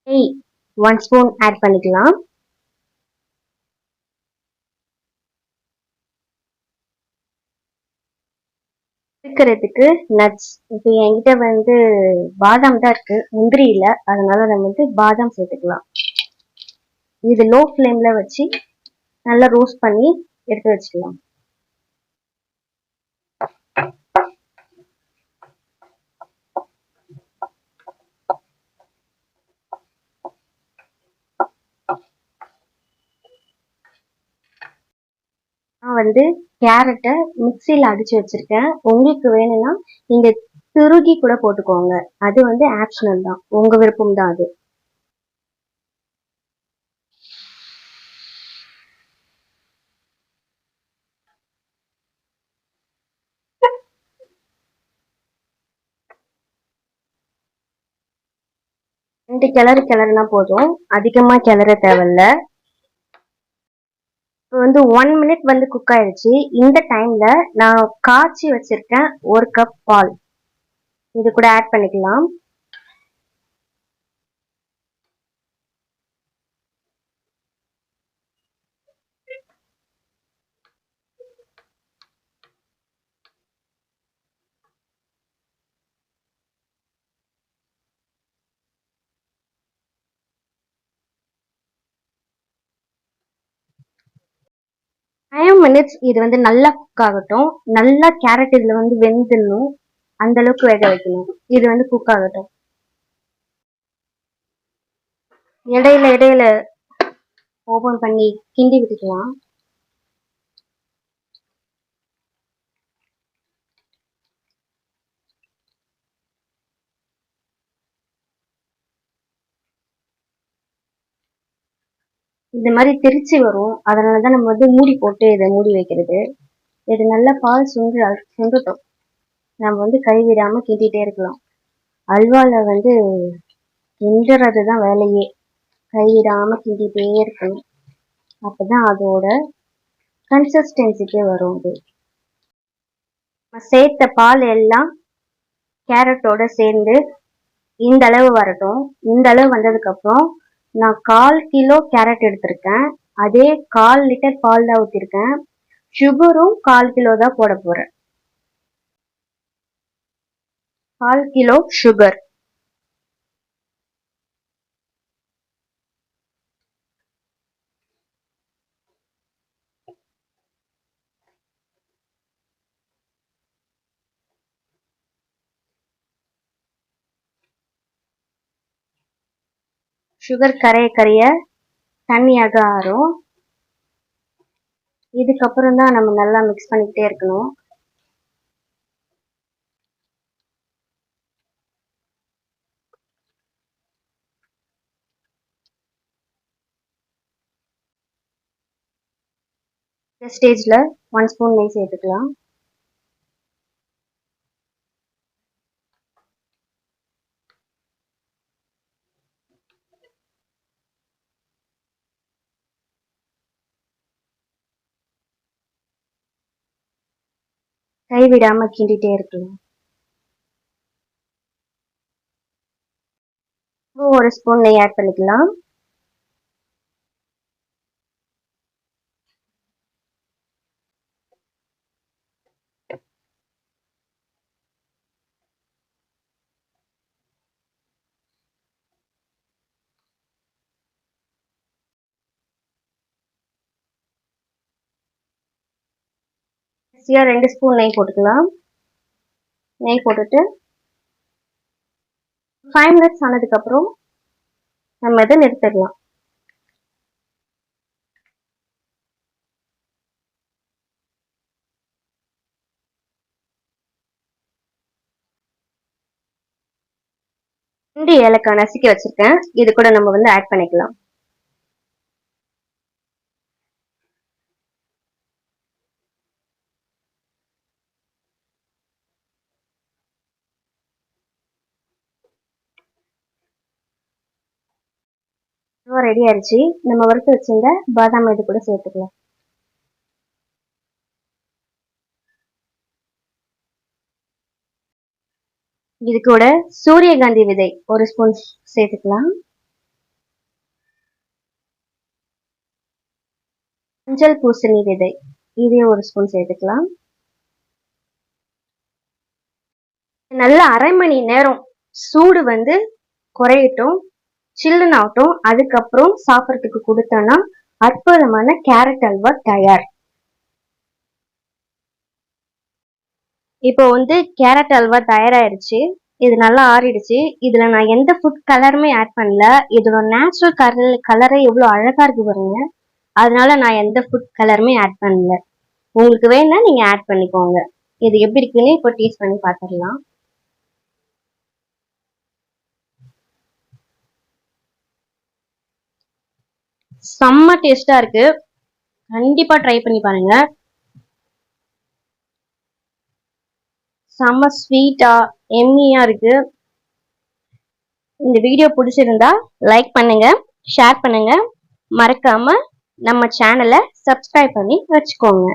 நெய் 1 spoon add பண்ணிக்கலாம். இருக்கிறதுக்கு நட்ஸ் இப்போ என்கிட்ட பாதாம் தான் இருக்கு, முந்திரி இல்லை. அதனால நம்ம பாதாம் சேர்த்துக்கலாம். இது லோ ஃப்ளேம்ல வச்சு நல்லா ரோஸ்ட் பண்ணி எடுத்து வச்சுக்கலாம். நான் கேரட்டை மிக்சியில் அடிச்சு வச்சிருக்கேன். உங்களுக்கு வேணும்னா நீங்க துருகி கூட போட்டுக்கோங்க. அது ஆப்ஷனல் தான், உங்க விருப்பம் தான் அது. ரெண்டு கிளறுனா போதும், அதிகமா கிளற தேவையில்ல. இப்போ 1 மினிட் குக் ஆயிடுச்சு. இந்த டைம்ல நான் காய்ச்சி வச்சிருக்கேன் 1 கப் பால், இது கூட ஆட் பண்ணிக்கலாம். ஃபைவ் மினிட்ஸ் இது நல்லா குக் ஆகட்டும். நல்லா கேரட் இதுல வெந்துடணும், அந்த அளவுக்கு வேக வைக்கணும். இது குக் ஆகட்டும். இடையில இடையில ஓபன் பண்ணி கிண்டி விட்டுக்கலாம். இந்த மாதிரி திருச்சி வரும், அதனாலதான் நம்ம மூடி போட்டு இதை மூடி வைக்கிறது. இது நல்லா பால் சுண்டட்டும். நம்ம கைவிடாம கிண்டிட்டே இருக்கலாம். அல்வால கிண்டுறதுதான் வேலையே, கைவிடாம கிண்டிட்டே இருக்கணும். அப்பதான் அதோட கன்சிஸ்டன்சிக்கே வரும். இது சேர்த்த பால் எல்லாம் கேரட்டோட சேர்ந்து இந்த அளவு வரட்டும். இந்த அளவு வந்ததுக்கு அப்புறம் நான் 1/4 கிலோ கேரட் எடுத்திருக்கேன். அதே 1/4 லிட்டர் பால் தான் ஊற்றிருக்கேன். சுகரும் 1/4 கிலோ தான் போட போறேன். 1/4 கிலோ சுகர். சுகர் கரைய தண்ணியாக ஆறும். இதுக்கப்புறம் தான் நம்ம நல்லா மிக்ஸ் பண்ணிக்கிட்டே இருக்கணும். இந்த ஸ்டேஜ்ல 1 ஸ்பூன் நெய் சேர்த்துக்கலாம். கைவிடாம கிண்டிட்டே இருக்கலாம். 1 ஸ்பூன் நெய் ஆட் பண்ணிக்கலாம். கடைசியா 2 ஸ்பூன் நெய் போட்டுக்கலாம். நெய் போட்டுட்டு 5 மினிட்ஸ் ஆனதுக்கு அப்புறம் நம்ம இதை நிறுத்திடலாம். ஏலக்காய் நசுக்கி வச்சிருக்கேன், இது கூட நம்ம ஆட் பண்ணிக்கலாம். ரெடி ஆயிடுச்சு. நம்ம வறுத்து வச்சிருந்த பாதாம் இது கூட சேர்த்துக்கலாம். இது கூட சூரியகாந்தி விதை 1 ஸ்பூன் சேர்த்துக்கலாம். மஞ்சள் பூசணி விதை இதே ஒரு ஸ்பூன் சேர்த்துக்கலாம். நல்ல அரை மணி நேரம் சூடு குறையட்டும், சில்லுன்னு ஆகட்டும். அதுக்கப்புறம் சாப்பிட்றதுக்கு கொடுத்தோன்னா அற்புதமான கேரட் அல்வா தயார். இப்போ கேரட் அல்வா தயாராயிருச்சு. இது நல்லா ஆறிடுச்சு. இதுல நான் எந்த ஃபுட் கலருமே ஆட் பண்ணல. இதோட நேச்சுரல் கலரே எவ்வளவு அழகா இருக்கு பாருங்க. அதனால நான் எந்த ஃபுட் கலருமே ஆட் பண்ணல. உங்களுக்கு வேணா நீங்க ஆட் பண்ணிக்கோங்க. இது எப்படி இருக்குன்னு இப்போ டேஸ்ட் பண்ணி பார்த்துடலாம். செம்ம டேஸ்டா இருக்கு. கண்டிப்பா ட்ரை பண்ணி பாருங்க. செம்ம ஸ்வீட்டா எம்மியா இருக்கு. இந்த வீடியோ பிடிச்சிருந்தா லைக் பண்ணுங்க, ஷேர் பண்ணுங்க, மறக்காம நம்ம சேனலை சப்ஸ்கிரைப் பண்ணி வச்சுக்கோங்க.